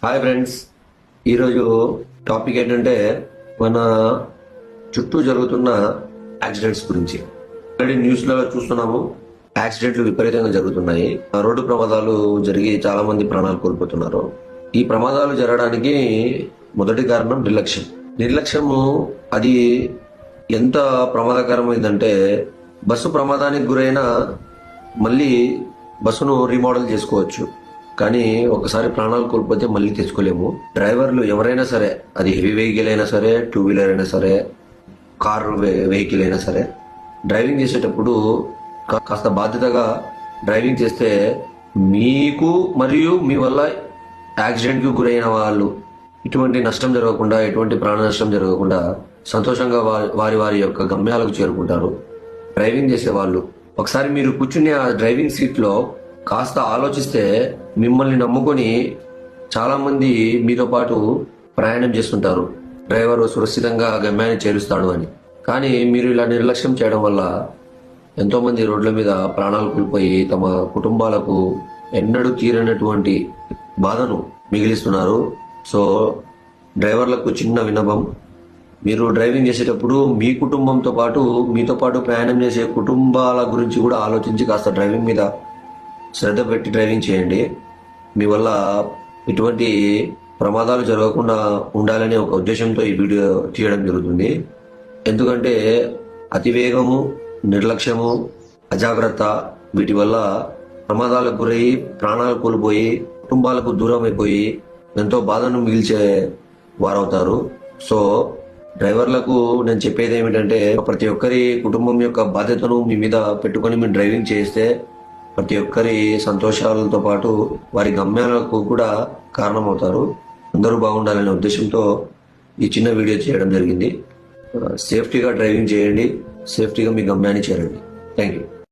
Hi friends, ఈరోజు topic ఏంటంటే మన చుట్టూ జరుగుతున్న యాక్సిడెంట్స్ గురించి. ఆల్రెడీ న్యూస్లో చూస్తున్నాము, యాక్సిడెంట్లు విపరీతంగా జరుగుతున్నాయి. రోడ్డు ప్రమాదాలు జరిగి చాలా మంది ప్రాణాలు కోల్పోతున్నారు. ఈ ప్రమాదాలు జరగడానికి మొదటి కారణం నిర్లక్ష్యము. అది ఎంత ప్రమాదకరమైందంటే బస్సు ప్రమాదానికి గురైన మళ్ళీ బస్సును రీమోడల్ చేసుకోవచ్చు, కానీ ఒకసారి ప్రాణాలు కోల్పోతే మళ్ళీ తెచ్చుకోలేము. డ్రైవర్లు ఎవరైనా సరే, అది హెవీ వెహికల్ అయినా సరే, 2 వీలర్ అయినా సరే, కార్ వెహికల్ అయినా సరే, డ్రైవింగ్ చేసేటప్పుడు కాస్త బాధ్యతగా డ్రైవింగ్ చేస్తే మీకు మరియు మీ వల్ల యాక్సిడెంట్కి గురైన వాళ్ళు ఎటువంటి నష్టం జరగకుండా, ఎటువంటి ప్రాణ నష్టం జరగకుండా సంతోషంగా వారి వారి యొక్క గమ్యాలకు చేరుకుంటారు. డ్రైవింగ్ చేసే వాళ్ళు ఒకసారి మీరు కూర్చుని ఆ డ్రైవింగ్ సీట్లో కాస్త ఆలోచిస్తే మిమ్మల్ని నమ్ముకొని చాలా మంది మీతో పాటు ప్రయాణం చేస్తుంటారు. డ్రైవర్ సురక్షితంగా గమ్యాన్ని చేరుస్తాడు అని. కానీ మీరు ఇలా నిర్లక్ష్యం చేయడం వల్ల ఎంతో మంది రోడ్ల మీద ప్రాణాలు కోల్పోయి తమ కుటుంబాలకు ఎన్నడూ తీరనటువంటి బాధను మిగిలిస్తున్నారు. సో డ్రైవర్లకు చిన్న విన్నపం, మీరు డ్రైవింగ్ చేసేటప్పుడు మీ కుటుంబంతో పాటు మీతో పాటు ప్రయాణం చేసే కుటుంబాల గురించి కూడా ఆలోచించి కాస్త డ్రైవింగ్ మీద శ్రద్ధ పెట్టి డ్రైవింగ్ చేయండి. మీ వల్ల ఎటువంటి ప్రమాదాలు జరగకుండా ఉండాలనే ఒక ఉద్దేశంతో ఈ వీడియో తీయడం జరుగుతుంది. ఎందుకంటే అతివేగము, నిర్లక్ష్యము, అజాగ్రత్త వీటి వల్ల ప్రమాదాలకు గురై ప్రాణాలు కోల్పోయి కుటుంబాలకు దూరం అయిపోయి ఎంతో బాధను మిగిల్చే వారవుతారు. సో డ్రైవర్లకు నేను చెప్పేది ఏమిటంటే, ప్రతి ఒక్కరి కుటుంబం యొక్క బాధ్యతను మీ మీద పెట్టుకొని మీరు డ్రైవింగ్ చేస్తే ప్రతి ఒక్కరి సంతోషాలతో పాటు వారి గమ్యాలకు కూడా కారణమవుతారు. అందరూ బాగుండాలనే ఉద్దేశంతో ఈ చిన్న వీడియో చేయడం జరిగింది. సేఫ్టీగా డ్రైవింగ్ చేయండి, సేఫ్టీగా మీ గమ్యాన్ని చేరండి. Thank you.